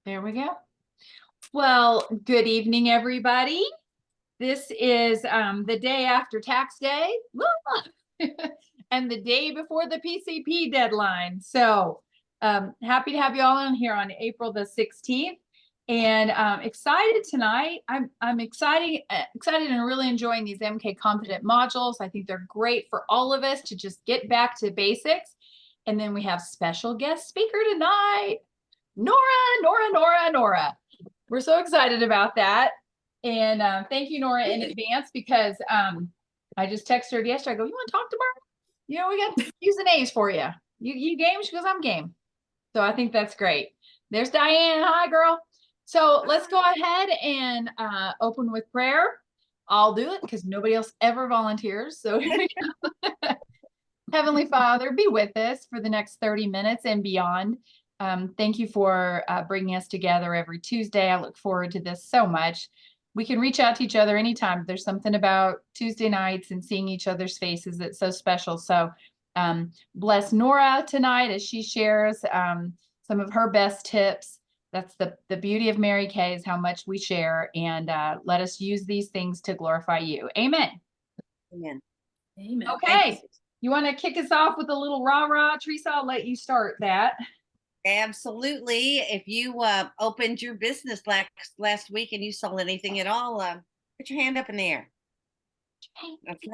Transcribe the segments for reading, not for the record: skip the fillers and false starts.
There we go. Well, good evening, everybody. This is the day after tax day and the day before the PCP deadline. So happy to have you all on here on April the 16th. And excited tonight. I'm excited and really enjoying these MK Confident modules. I think they're great for all of us to just get back to basics. And then we have special guest speaker tonight, Nora. We're so excited about that. And thank you, Nora, in advance, because I just texted her yesterday. I go, you want to talk tomorrow? You know, we got Q's and A's for you. You game? She goes, I'm game. So I think that's great. There's Diane. Hi, girl. So let's go ahead and open with prayer. I'll do it because nobody else ever volunteers. So here we go. Heavenly Father, be with us for the next 30 minutes and beyond. Thank you for bringing us together every Tuesday. I look forward to this so much. We can reach out to each other anytime. There's something about Tuesday nights and seeing each other's faces that's so special. So bless Nora tonight as she shares some of her best tips. That's the beauty of Mary Kay, is how much we share, and let us use these things to glorify you. Amen. Amen. Amen. Okay. You want to kick us off with a little rah-rah, Teresa? I'll let you start that. Absolutely. If you opened your business last week and you sold anything at all, put your hand up in the air. Okay.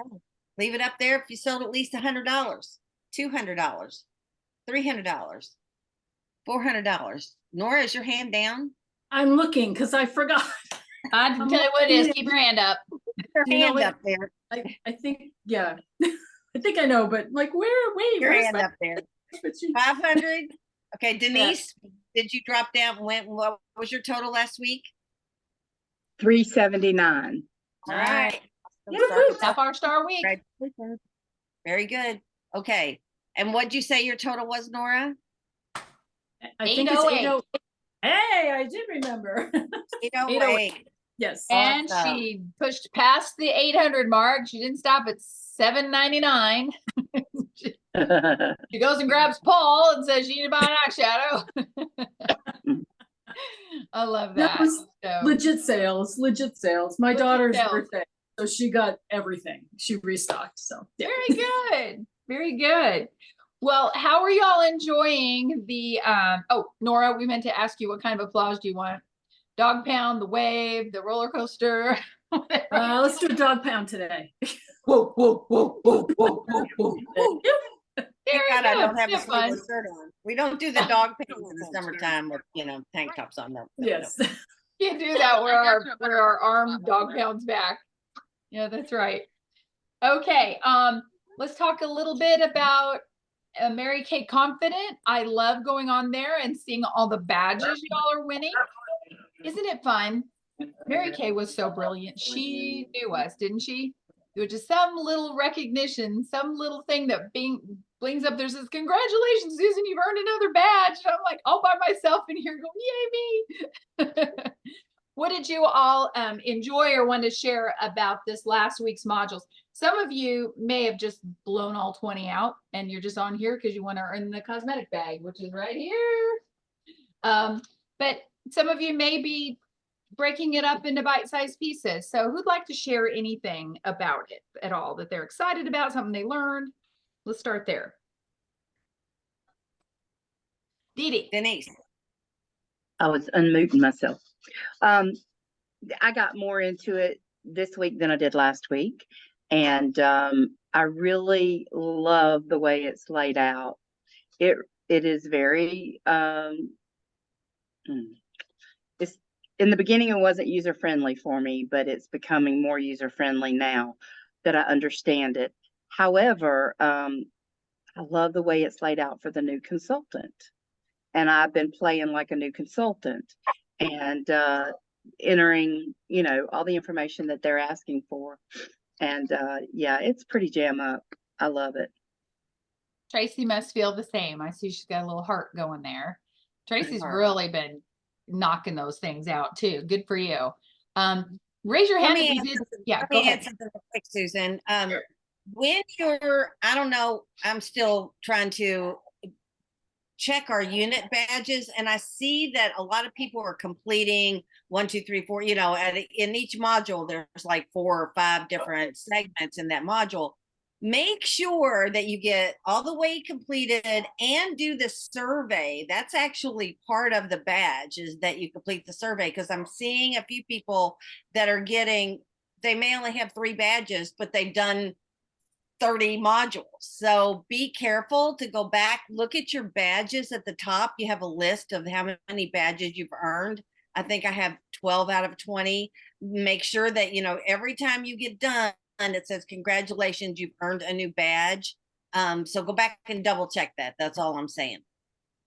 Leave it up there if you sold at least $100, $200, $300, $400. Nora, is your hand down? I'm looking because I forgot. I can tell you what it is. Keep your hand up. Your hand up there. I think, yeah. I think I know, but like, wait, your hand up there. 500. Okay, Denise, did you drop down? What was your total last week? 379. All right. Top our star week. Very good. Okay. And what'd you say your total was, Nora? I think it's 808. Hey, I did remember. 808. Yes. And she pushed past the 800 mark. She didn't stop at 799. She goes and grabs Paul and says, you need to buy an eyeshadow. I love that. Legit sales. My daughter's birthday, so she got everything. She restocked. So yeah. Very good. Very good. Well, how are y'all enjoying the oh, Nora, we meant to ask you, what kind of applause do you want? Dog pound, the wave, the roller coaster? Let's do a dog pound today. Whoa, whoa, whoa, whoa, whoa, whoa, whoa, whoa. Thank God I don't have a sleeveless shirt on. We don't do the dog pound in the summertime with, tank tops on them. Yes. Can't do that where our arm dog pounds back. Yeah, that's right. Okay, let's talk a little bit about Mary Kay Confident. I love going on there and seeing all the badges y'all are winning. Isn't it fun? Mary Kay was so brilliant. She knew us, didn't she? There was just some little recognition, some little thing that blings up there, says, congratulations, Susan, you've earned another badge. And I'm like all by myself in here going, yay me. What did you all enjoy or want to share about this last week's modules? Some of you may have just blown all 20 out and you're just on here because you want to earn the cosmetic bag, which is right here. But some of you may be breaking it up into bite-sized pieces. So who'd like to share anything about it at all that they're excited about, something they learned? Let's start there. Dee. Denise. I was unmuting myself. I got more into it this week than I did last week. And I really love the way it's laid out. It is very, it's in the beginning, it wasn't user-friendly for me, but it's becoming more user-friendly now that I understand it. However, I love the way it's laid out for the new consultant. And I've been playing like a new consultant and entering, all the information that they're asking for. And yeah, it's pretty jam up. I love it. Tracy must feel the same. I see she's got a little heart going there. Tracy's really been knocking those things out too. Good for you. Raise your hand if you did. Yeah, go ahead. Something quick, Susan. When you're, I don't know, I'm still trying to check our unit badges, and I see that a lot of people are completing 1, 2, 3, 4, you know, in each module, there's like 4 or 5 different segments in that module. Make sure that you get all the way completed and do the survey. That's actually part of the badge, is that you complete the survey, because I'm seeing a few people that are getting, they may only have 3 badges, but they've done 30 modules. So be careful to go back, look at your badges at the top. You have a list of how many badges you've earned. I think I have 12 out of 20. Make sure that, you know, every time you get done, it says, congratulations, you've earned a new badge. So go back and double check that. That's all I'm saying.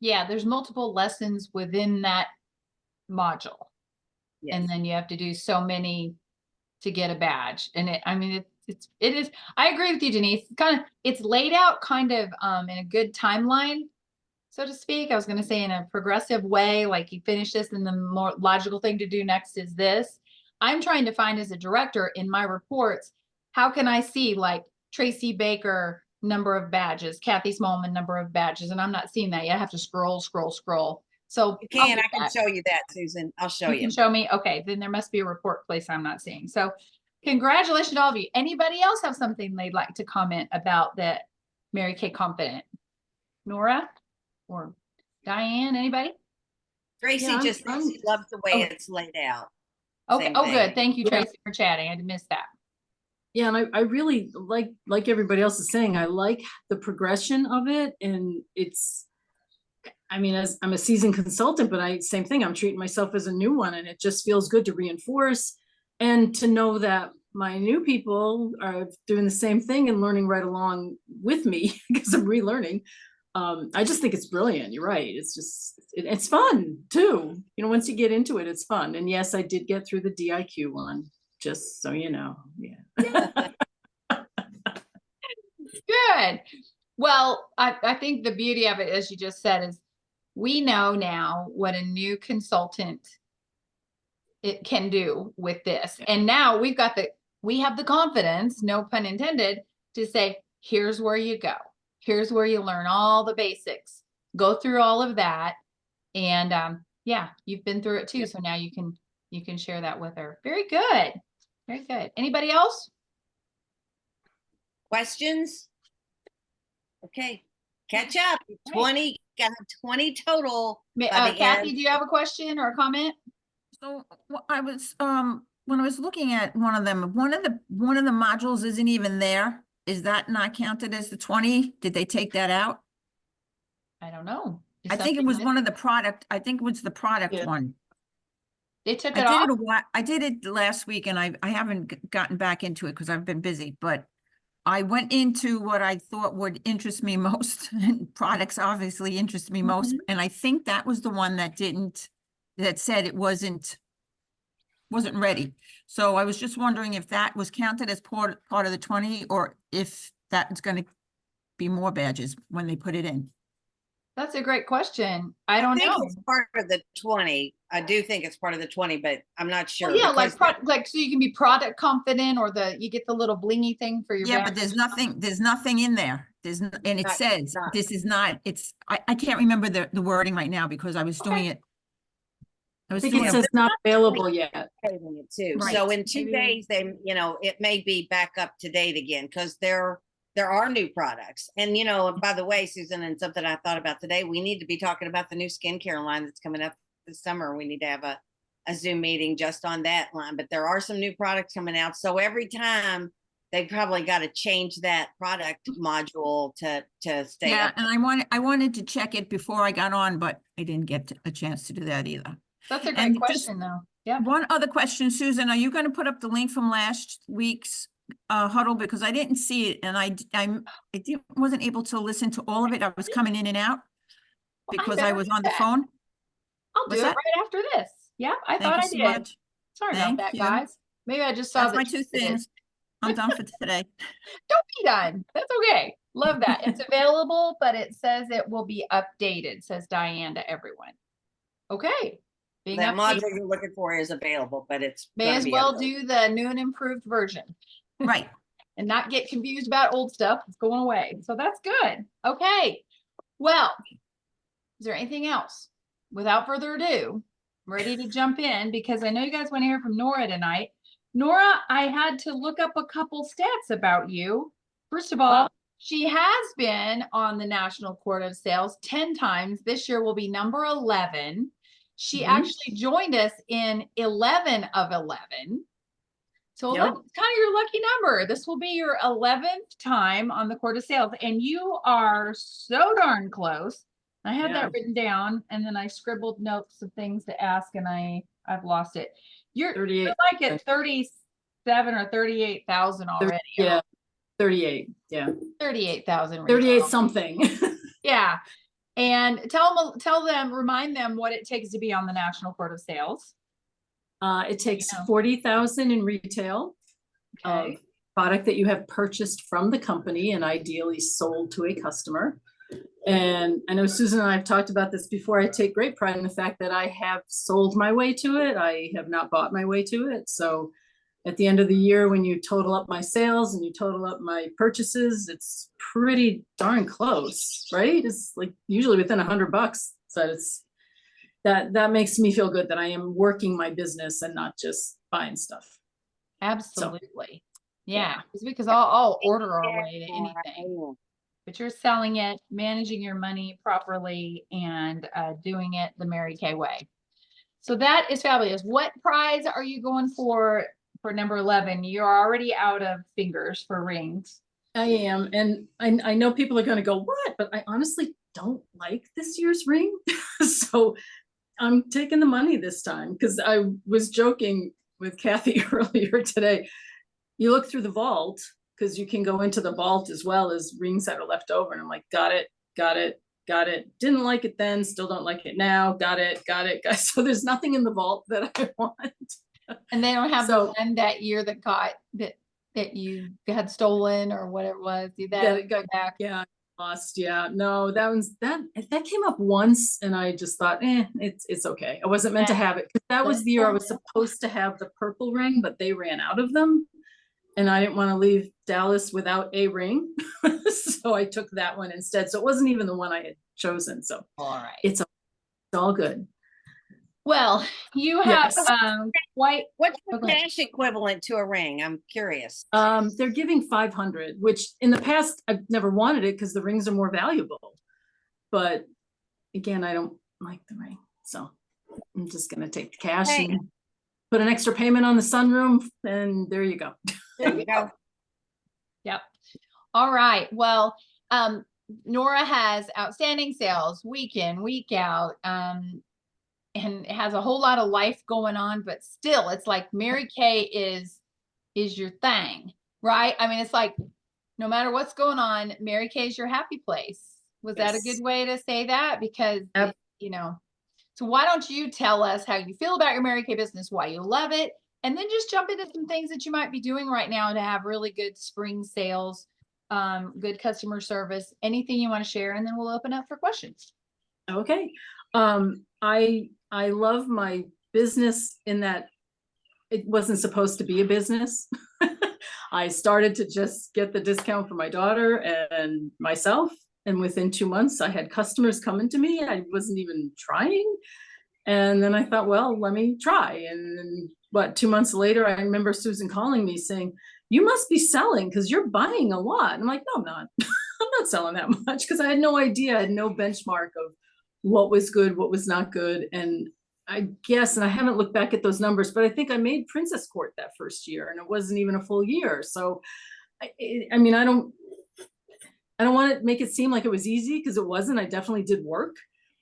Yeah, there's multiple lessons within that module. Yes. And then you have to do so many to get a badge. And it is, I agree with you, Denise. It's laid out kind of in a good timeline, so to speak. I was going to say in a progressive way, like you finish this and the more logical thing to do next is this. I'm trying to find, as a director in my reports, how can I see like Tracy Baker, number of badges, Kathy Smallman, number of badges, and I'm not seeing that yet. I have to scroll. So You can, I can show you that, Susan. I'll show you. You can show me. Okay, then there must be a report place I'm not seeing. So congratulations to all of you. Anybody else have something they'd like to comment about that Mary Kay Confident? Nora or Diane, anybody? Tracy Yeah, just says she loves the way it's laid out. Okay. Same Oh, thing. good. Thank you, Yeah. Tracy, for chatting. I missed that. Yeah, and I really like everybody else is saying, I like the progression of it, and it's, I mean, as I'm a seasoned consultant, but same thing, I'm treating myself as a new one, and it just feels good to reinforce and to know that my new people are doing the same thing and learning right along with me because I'm relearning. I just think it's brilliant. You're right. It's just, it's fun too. You know, once you get into it, it's fun. And yes, I did get through the DIQ one, just so you know. Yeah. Good. Well, I think the beauty of it, as you just said, is we know now what a new consultant it can do with this. And now we have the confidence, no pun intended, to say, here's where you go. Here's where you learn all the basics. Go through all of that. And yeah, you've been through it too. So now you can share that with her. Very good. Very good. Anybody else? Questions? Okay, catch up. 20, got 20 total. Kathy, do you have a question or a comment? So I was when I was looking at one of them, one of the modules isn't even there. Is that not counted as the 20? Did they take that out? I don't know. I think it was one of the product. I think it was the product one. They took it off. I did it last week, and I haven't gotten back into it because I've been busy. But I went into what I thought would interest me most, and products obviously interest me most. And I think that was the one that said it wasn't ready. So I was just wondering if that was counted as part of the 20, or if that's going to be more badges when they put it in. That's a great question. I don't know. It's part of the 20. I do think it's part of the 20, but I'm not sure. Well, yeah, like so you can be product confident, or you get the little blingy thing for your Yeah, badge. but there's nothing in there. And it says this is not. I can't remember the wording right now because I was doing it. I think it says not available yet. It too. Right. So in 2 days, it may be back up to date again, because there are new products. And, by the way, Susan, and something I thought about today, we need to be talking about the new skincare line that's coming up this summer. We need to have a Zoom meeting just on that line, but there are some new products coming out. So every time they probably got to change that product module to stay up. And I wanted to check it before I got on, but I didn't get a chance to do that either. That's a great question though. Yeah. One other question, Susan, are you going to put up the link from last week's huddle, because I didn't see it, and I wasn't able to listen to all of it. I was coming in and out because I was on the phone. I'll do it right after this. Yeah, I thought I did. Sorry about that, guys. Maybe I just saw my 2 things. I'm done for today. Don't be done. That's okay. Love that. It's available, but it says it will be updated, says Diane to everyone. Okay. That module you're looking for is available, but it's may as well do the new and improved version. Right. And not get confused about old stuff. It's going away. So that's good. Okay. Well, Is there anything else? Without further ado, I'm ready to jump in because I know you guys want to hear from Nora tonight. Nora, I had to look up a couple stats about you. First of all, she has been on the National Court of Sales 10 times. This year will be number 11. She actually joined us in 11 of 11. So that's kind of your lucky number. This will be your 11th time on the Court of Sales, and you are so darn close. I had that written down, and then I scribbled notes of things to ask, and I've lost it. You're like at 37 or 38,000 already. Yeah, 38. Yeah, 38,000. 38 something. Yeah, and remind them what it takes to be on the National Court of Sales. It takes 40,000 in retail of product that you have purchased from the company and ideally sold to a customer. And I know Susan and I have talked about this before. I take great pride in the fact that I have sold my way to it. I have not bought my way to it. So at the end of the year, when you total up my sales and you total up my purchases, it's pretty darn close, right? It's like usually within $100. So it's that makes me feel good that I am working my business and not just buying stuff. Absolutely. Yeah. Because I'll order our way to anything. But you're selling it, managing your money properly, and doing it the Mary Kay way. So that is fabulous. What prize are you going for number 11? You're already out of fingers for rings. I am. And I know people are going to go, what? But I honestly don't like this year's ring. So I'm taking the money this time, because I was joking with Kathy earlier today. You look through the vault, because you can go into the vault as well as rings that are left over. And I'm like, got it. Didn't like it then, still don't like it now. Got it. So there's nothing in the vault that I want. And they don't have the one that year that that you had stolen or whatever it was. That got back. Yeah, lost. Yeah, no, that came up once, and I just thought, it's okay. I wasn't meant to have it, because that was the year I was supposed to have the purple ring, but they ran out of them. And I didn't want to leave Dallas without a ring. So I took that one instead. So it wasn't even the one I had chosen. So all right. It's all good. Well, you have what's the cash equivalent to a ring? I'm curious. They're giving 500, which in the past I've never wanted it because the rings are more valuable. But again, I don't like the ring. So I'm just gonna take the cash and put an extra payment on the sunroom, and there you go. There you go. Yep. All right. Well, Nora has outstanding sales week in, week out, and has a whole lot of life going on, but still it's like Mary Kay is your thing, right? I mean, it's like no matter what's going on, Mary Kay is your happy place. Was that a good way to say that? Because so why don't you tell us how you feel about your Mary Kay business, why you love it, and then just jump into some things that you might be doing right now to have really good spring sales, good customer service, anything you want to share, and then we'll open up for questions. Okay. I love my business in that it wasn't supposed to be a business. I started to just get the discount for my daughter and myself. And within 2 months, I had customers coming to me. I wasn't even trying. And then I thought, well, let me try. And then, 2 months later, I remember Susan calling me saying, you must be selling because you're buying a lot. And I'm like, no, I'm not. I'm not selling that much, because I had no idea. I had no benchmark of what was good, what was not good. And I guess, and I haven't looked back at those numbers, but I think I made Princess Court that first year, and it wasn't even a full year. So, I mean, I don't want to make it seem like it was easy, because it wasn't. I definitely did work,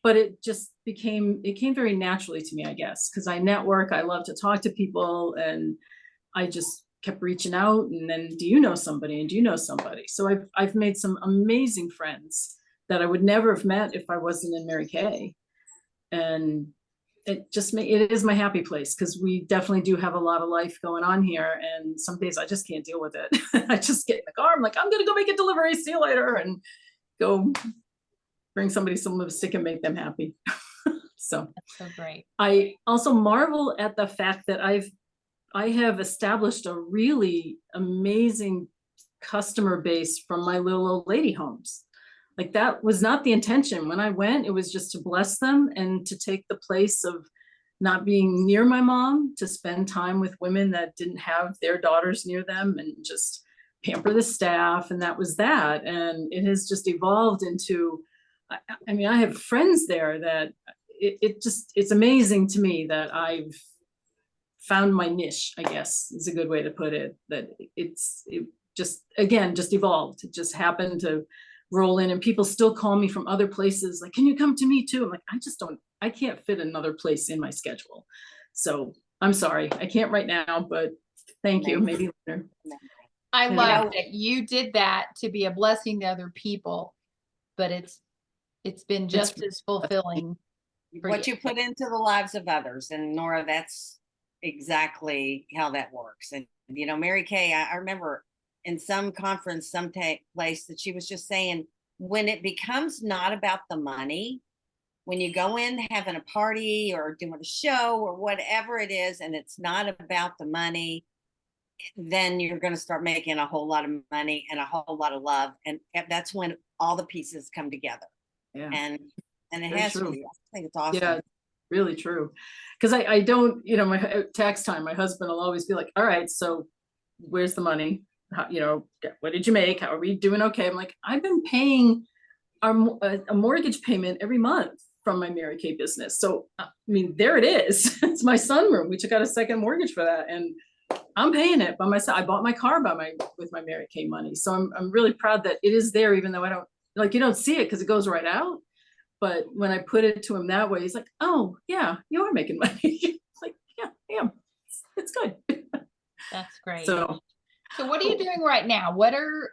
but it came very naturally to me, I guess, because I network, I love to talk to people, and I just kept reaching out. And then, do you know somebody? And do you know somebody? So I've made some amazing friends that I would never have met if I wasn't in Mary Kay. And it is my happy place, because we definitely do have a lot of life going on here. And some days I just can't deal with it. I just get in the car. I'm like, I'm going to go make a delivery. See you later. And go bring somebody some lipstick and make them happy. So that's so great. I also marvel at the fact that I have established a really amazing customer base from my little old lady homes. Like that was not the intention. When I went, it was just to bless them and to take the place of not being near my mom, to spend time with women that didn't have their daughters near them and just pamper the staff. And that was that. And it has just evolved into, I mean, I have friends there that it's amazing to me that I've found my niche, I guess is a good way to put it, that it just evolved. It just happened to roll in, and people still call me from other places like, can you come to me too? I'm like, I can't fit another place in my schedule. So I'm sorry, I can't right now, but thank you, maybe later. I Yeah. love that you did that to be a blessing to other people, but it's been just as fulfilling for What you put into the lives of others. And Nora, that's exactly how that works. And, you know, Mary Kay, I remember in some conference, place that she was just saying, when it becomes not about the money, when you go in having a party or doing a show or whatever it is, and it's not about the money, then you're going to start making a whole lot of money and a whole lot of love. And that's when all the pieces come together. Yeah. And it Very has true. to be. I think it's awesome. Yeah, really true. Because I don't, you know, my tax time, my husband will always be like, all right, so where's the money? How, you know, what did you make? How are we doing? Okay. I'm like, I've been paying a mortgage payment every month from my Mary Kay business. So, I mean, there it is. It's my sunroom. We took out a second mortgage for that, and I'm paying it by myself. I bought my car with my Mary Kay money. So I'm really proud that it is there, even though I don't, like, you don't see it because it goes right out. But when I put it to him that way, he's like, oh yeah, you are making money. Like, yeah, I am. It's good. That's great. So what are you doing right now? What are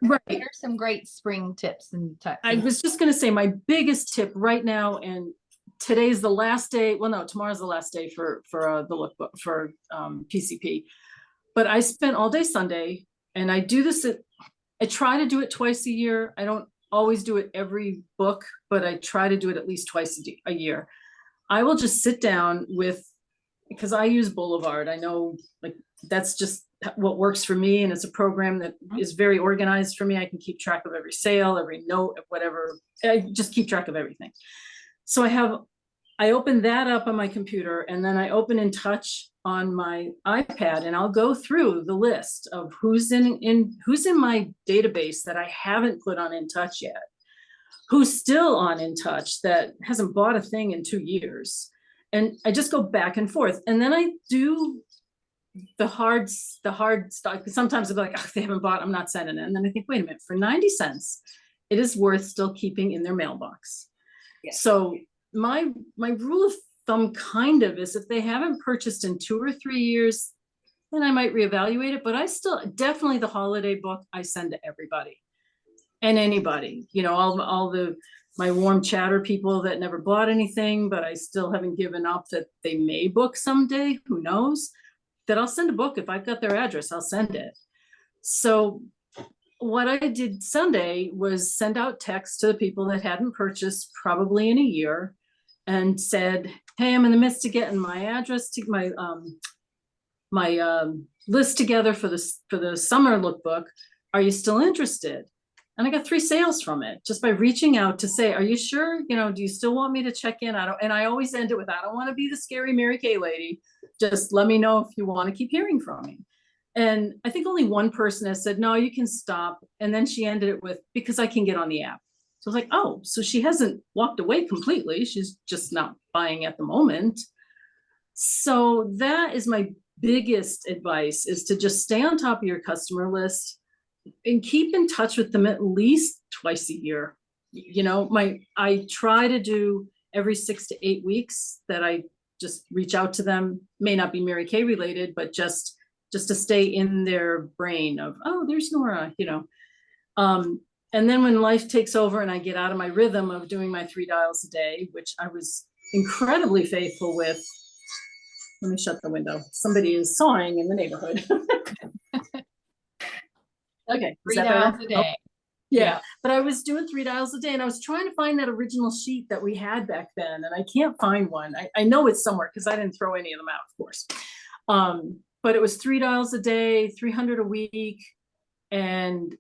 some great spring tips and tips? I was just going to say my biggest tip right now, and today's the last day. Well, no, tomorrow's the last day for the lookbook for PCP. But I spent all day Sunday, and I do this. I try to do it twice a year. I don't always do it every book, but I try to do it at least twice a year. I will just sit down because I use Boulevard. I know, like, that's just what works for me. And it's a program that is very organized for me. I can keep track of every sale, every note, whatever. I just keep track of everything. So I open that up on my computer, and then I open In Touch on my iPad, and I'll go through the list of who's in my database that I haven't put on In Touch yet, who's still on In Touch that hasn't bought a thing in 2 years. And I just go back and forth. And then I do the hard stuff. Sometimes I'll be like, oh, they haven't bought, I'm not sending it. And then I think, wait a minute, for 90 cents, it is worth still keeping in their mailbox. Yeah. So my rule of thumb kind of is, if they haven't purchased in 2 or 3 years, then I might reevaluate it. But I still, definitely the holiday book, I send to everybody and anybody, you know, all my warm chatter people that never bought anything, but I still haven't given up that they may book someday, who knows, that I'll send a book. If I've got their address, I'll send it. So what I did Sunday was send out texts to the people that hadn't purchased probably in a year, and said, hey, I'm in the midst of getting my address to my list together for the summer lookbook. Are you still interested? And I got 3 sales from it just by reaching out to say, are you sure? You know, do you still want me to check in? And I always end it with, I don't want to be the scary Mary Kay lady. Just let me know if you want to keep hearing from me. And I think only one person has said, no, you can stop. And then she ended it with, because I can get on the app. So I was like, oh, so she hasn't walked away completely. She's just not buying at the moment. So that is my biggest advice, is to just stay on top of your customer list and keep in touch with them at least twice a year. You know, I try to do every 6 to 8 weeks that I just reach out to them. May not be Mary Kay related, but just to stay in their brain of, oh, there's Nora, you know. And then when life takes over and I get out of my rhythm of doing my 3 dials a day, which I was incredibly faithful with. Let me shut the window. Somebody is sawing in the neighborhood. Okay. 3 dials a day. Yeah, but I was doing 3 dials a day, and I was trying to find that original sheet that we had back then, and I can't find one. I know it's somewhere because I didn't throw any of them out, of course. But it was 3 dials a day, 300 a week, and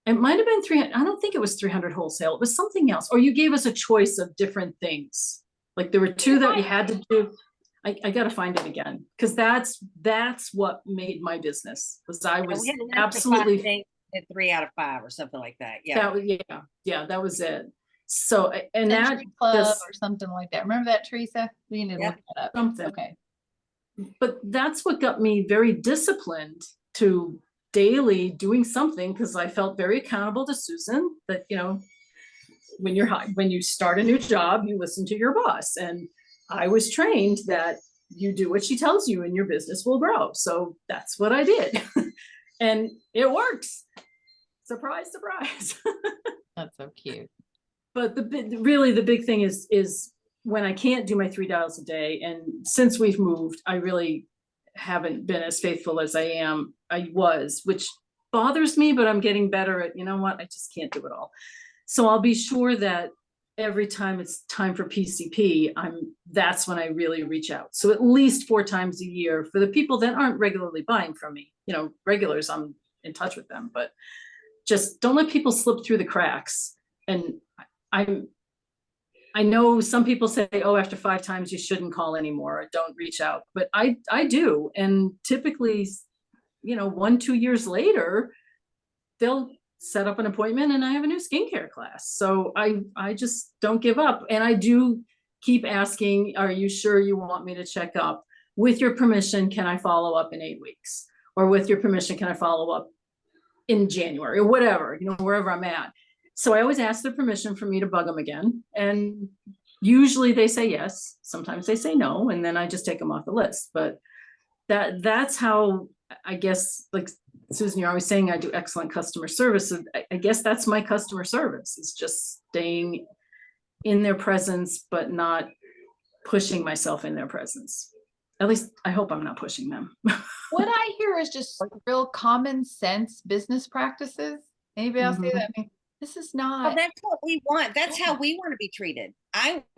It might have been 300. I don't think it was 300 wholesale. It was something else. Or you gave us a choice of different things. Like there were two that we had to do. I got to find it again, because that's what made my business, was I Yeah, was we had a list of 5 absolutely things, did 3 out of 5 or something like that. Yeah. yeah, that was it. So, and that Century Club just or something like that. Remember that, Teresa? We need to Yep. look that up. something. Okay. But that's what got me very disciplined to daily doing something, because I felt very accountable to Susan that, you know, when you start a new job, you listen to your boss. And I was trained that you do what she tells you and your business will grow. So that's what I did. And it works. Surprise, surprise. That's so cute. But really the big thing is when I can't do my 3 dials a day, and since we've moved, I really haven't been as faithful as I was, which bothers me, but I'm getting better at, you know what, I just can't do it all. So I'll be sure that every time it's time for PCP, that's when I really reach out. So at least 4 times a year for the people that aren't regularly buying from me, you know, regulars, I'm in touch with them, but just don't let people slip through the cracks. And I know some people say, oh, after 5 times you shouldn't call anymore, or don't reach out, but I do. And typically, you know, 1-2 years later, they'll set up an appointment and I have a new skincare class. So I just don't give up. And I do keep asking, are you sure you want me to check up? With your permission, can I follow up in 8 weeks? Or with your permission, can I follow up in January, or whatever, you know, wherever I'm at. So I always ask their permission for me to bug them again. And usually they say yes. Sometimes they say no. And then I just take them off the list. But that's how, I guess, like Susan, you're always saying I do excellent customer service. I guess that's my customer service, is just staying in their presence, but not pushing myself in their presence. At least I hope I'm not pushing them. What I hear is just real common sense business practices. Anybody else say that? I mean, this is Well, not. that's what we want. That's how we want to be treated.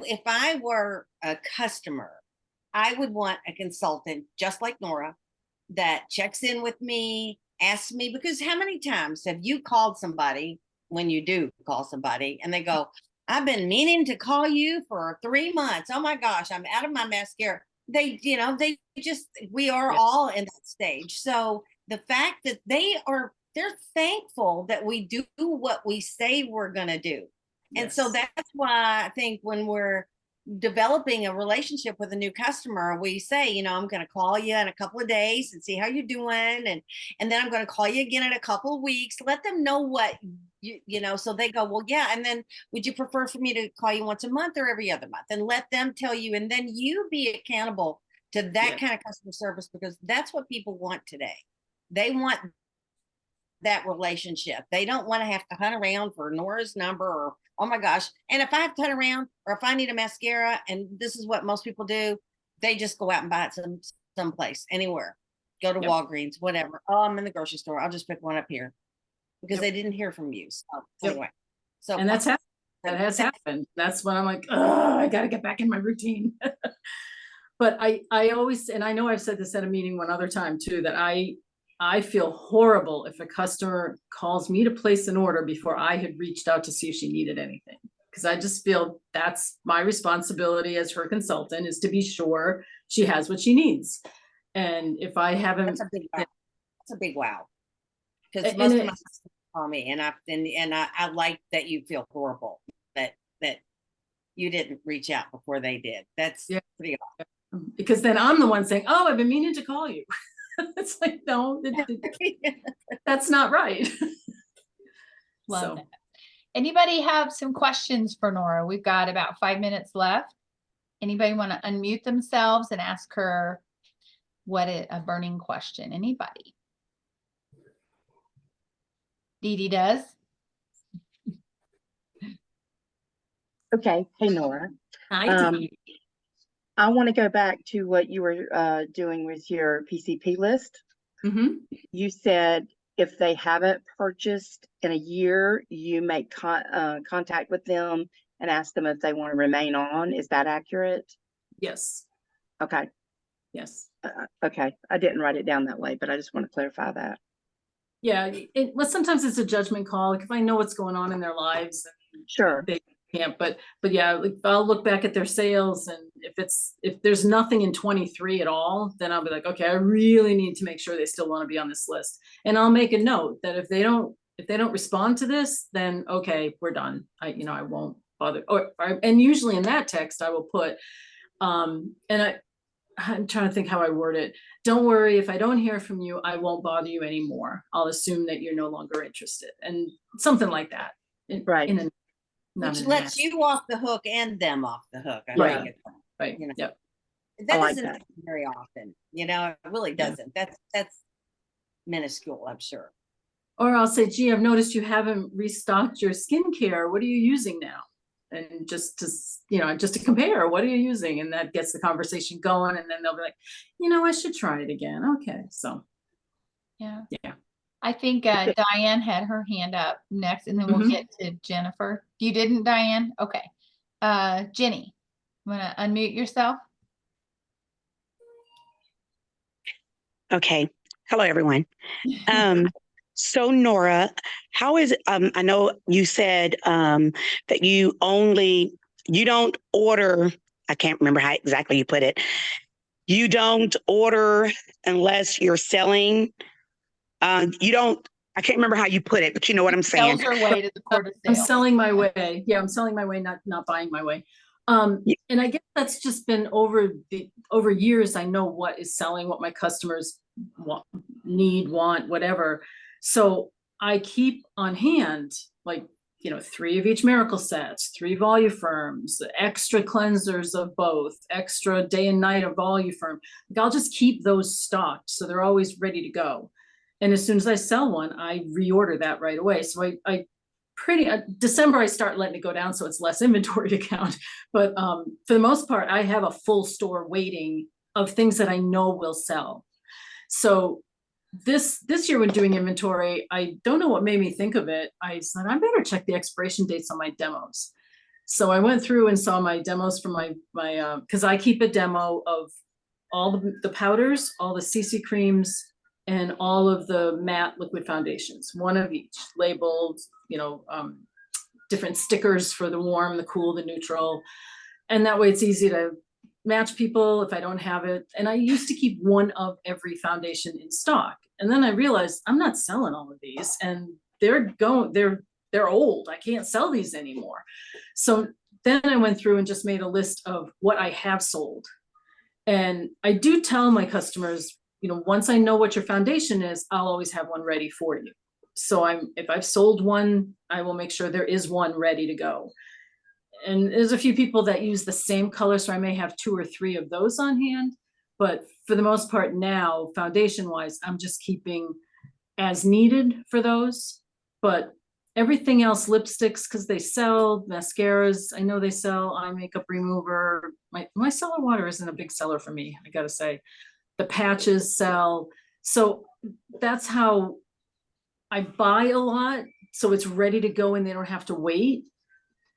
If I were a customer, I would want a consultant just like Nora that checks in with me, asks me, because how many times have you called somebody, when you do call somebody, and they go, I've been meaning to call you for 3 months. Oh my gosh, I'm out of my mascara. We are all in that stage. So the fact that they're thankful that we do what we say we're going to do. And so that's why I think when we're developing a relationship with a new customer, we say, you know, I'm going to call you in a couple of days and see how you're doing. And then I'm going to call you again in a couple of weeks, let them know what you know, so they go, well, yeah. And then would you prefer for me to call you once a month or every other month, and let them tell you, and then you be accountable to that kind of customer service, because that's what people want today. They want that relationship. They don't want to have to hunt around for Nora's number, or, oh my gosh. And if I have to hunt around, or if I need a mascara, and this is what most people do, they just go out and buy it someplace, anywhere, go to Walgreens, whatever. Oh, I'm in the grocery store, I'll just pick one up here, because they didn't hear from you. So anyway, so and that has happened. That's when I'm like, oh, I got to get back in my routine. But I always, and I know I've said this at a meeting one other time too, that I feel horrible if a customer calls me to place an order before I had reached out to see if she needed anything. Because I just feel that's my responsibility as her consultant, is to be sure she has what she needs. And if I haven't, that's a big wow. Because most of my customers call me, and I like that you feel horrible that you didn't reach out before they did. That's pretty awesome. Because then I'm the one saying, oh, I've been meaning to call you. It's like, no, that's not right. Love that. Anybody have some questions for Nora? We've got about 5 minutes left. Anybody want to unmute themselves and ask her a burning question? Anybody? Dee Dee does. Okay. Hey, Nora. Hi, Dee. I want to go back to what you were doing with your PCP list. Mm-hmm. You said if they haven't purchased in a year, you make contact with them and ask them if they want to remain on. Is that accurate? Yes. Okay. Yes. Okay. I didn't write it down that way, but I just want to clarify that. Yeah, well, sometimes it's a judgment call. Like if I know what's going on in their lives, Sure. they can't, but yeah, like I'll look back at their sales, and if there's nothing in 23 at all, then I'll be like, okay, I really need to make sure they still want to be on this list. And I'll make a note that if they don't respond to this, then okay, we're done. I won't bother. And usually in that text I will put, and I'm trying to think how I word it. Don't worry, if I don't hear from you, I won't bother you anymore. I'll assume that you're no longer interested, and something like that. Right. Which lets you off the hook and them off the hook. I Right. think Right. you know. Yep. That I like doesn't that. happen very often. It really doesn't. That's minuscule, I'm sure. Or I'll say, gee, I've noticed you haven't restocked your skincare. What are you using now? And just to compare, what are you using? And that gets the conversation going. And then they'll be like, I should try it again. Okay. So. Yeah. Yeah. I think Diane had her hand up next, and then we'll Mhm. get to Jennifer. You didn't, Diane? Okay. Jenny, you want to unmute yourself? Okay. Hello, everyone. So Nora, how is it? I know you said that you don't order. I can't remember how exactly you put it. You don't order unless you're selling. You don't. I can't remember how you put it, but you know what I'm saying. Sells her way to the court of I'm sale. selling my way. Yeah, I'm selling my way, not buying my way. And I guess that's just been over years. I know what is selling, what my customers want, whatever. So I keep on hand, like, 3 of each miracle sets, 3 Voluforms, extra cleansers of both, extra day and night of Voluform. Like I'll just keep those stocked, so they're always ready to go. And as soon as I sell one, I reorder that right away. So I December, I start letting it go down, so it's less inventory to count. But for the most part, I have a full store waiting of things that I know will sell. So this year when doing inventory, I don't know what made me think of it. I said, I better check the expiration dates on my demos. So I went through and saw my demos from my because I keep a demo of all the powders, all the CC creams, and all of the matte liquid foundations, 1 of each, labeled, different stickers for the warm, the cool, the neutral. And that way it's easy to match people if I don't have it. And I used to keep 1 of every foundation in stock. And then I realized I'm not selling all of these, and they're old. I can't sell these anymore. So then I went through and just made a list of what I have sold. And I do tell my customers, once I know what your foundation is, I'll always have one ready for you. So if I've sold one, I will make sure there is one ready to go. And there's a few people that use the same color, so I may have 2 or 3 of those on hand. But for the most part now, foundation wise, I'm just keeping as needed for those. But everything else, lipsticks, because they sell, mascaras, I know they sell, eye makeup remover. My cellar water isn't a big seller for me, I gotta say. The patches sell. So that's how I buy a lot, so it's ready to go and they don't have to wait.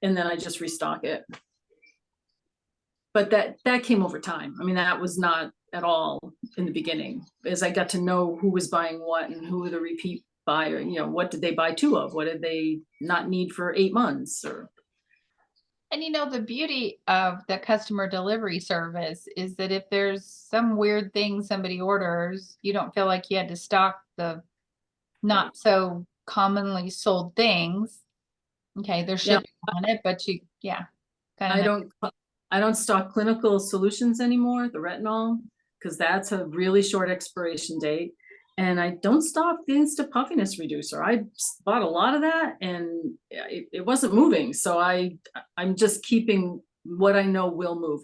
And then I just restock it. But that came over time. I mean, that was not at all in the beginning, as I got to know who was buying what and who were the repeat buyer, what did they buy 2 of? What did they not need for 8 months? And the beauty of the customer delivery service is that if there's some weird thing somebody orders, you don't feel like you had to stock the not so commonly sold things. Okay, there's shipping on it, but I don't stock clinical solutions anymore, the retinol, because that's a really short expiration date. And I don't stock the Insta Puffiness Reducer. I bought a lot of that and it wasn't moving. So I'm just keeping what I know will move.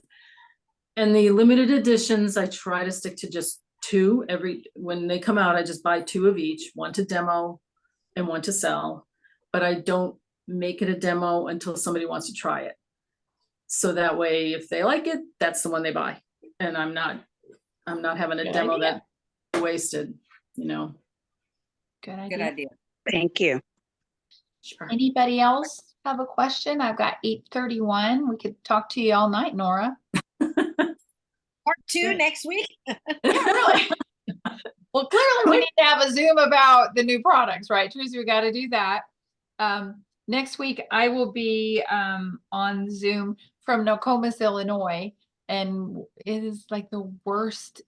And the limited editions, I try to stick to just 2 when they come out. I just buy 2 of each, 1 to demo and 1 to sell. But I don't make it a demo until somebody wants to try it. So that way, if they like it, that's the one they buy. And I'm not having a demo that wasted, Good idea. Good idea. Thank you. Sure. Anybody else have a question? I've got 8:31. We could talk to you all night, Nora. Part 2 next week. Really? Well, clearly we need to have a Zoom about the new products, right? Teresa, we got to do that. Next week I will be on Zoom from Nokomis, Illinois, and it is like the worst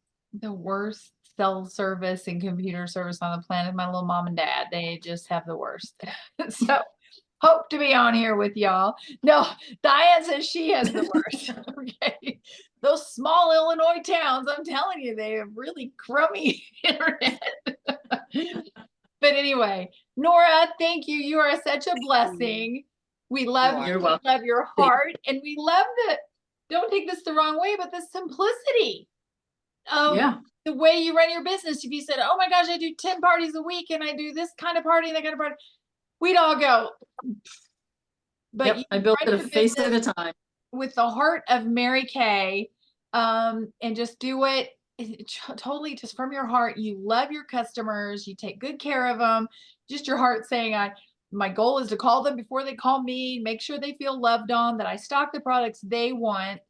cell service and computer service on the planet. My little mom and dad, they just have the worst. So hope to be on here with y'all. No, Diane says she has the worst. Okay. Those small Illinois towns, I'm telling you, they have really crummy internet. But anyway, Nora, thank you. You are such a blessing. We love you. You're We welcome. love your heart. And we love the, don't take this the wrong way, but the simplicity of Yeah. the way you run your business. If you said, oh my gosh, I do 10 parties a week and I do this kind of party and that kind of party, we'd all go. But Yep. you I built it run a your face at a business time. with the heart of Mary Kay, and just do it totally just from your heart. You love your customers, you take good care of them, just your heart saying, my goal is to call them before they call me, make sure they feel loved on, that I stock the products they want.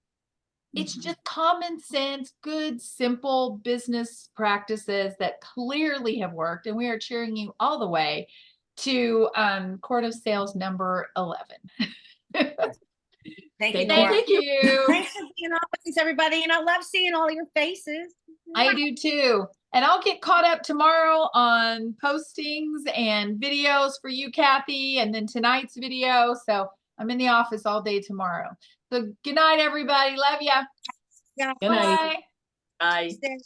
It's just common sense, good, simple business practices that clearly have worked. And we are cheering you all the way to Court of Sales number 11. Thank you, Thank you. Nora. Thank you. Thanks for being on with us, everybody. And I love seeing all your faces. I do too. And I'll get caught up tomorrow on postings and videos for you, Kathy, and then tonight's video. So I'm in the office all day tomorrow. So good night, everybody. Love ya. Yeah. Good night. Bye. Bye. Stay.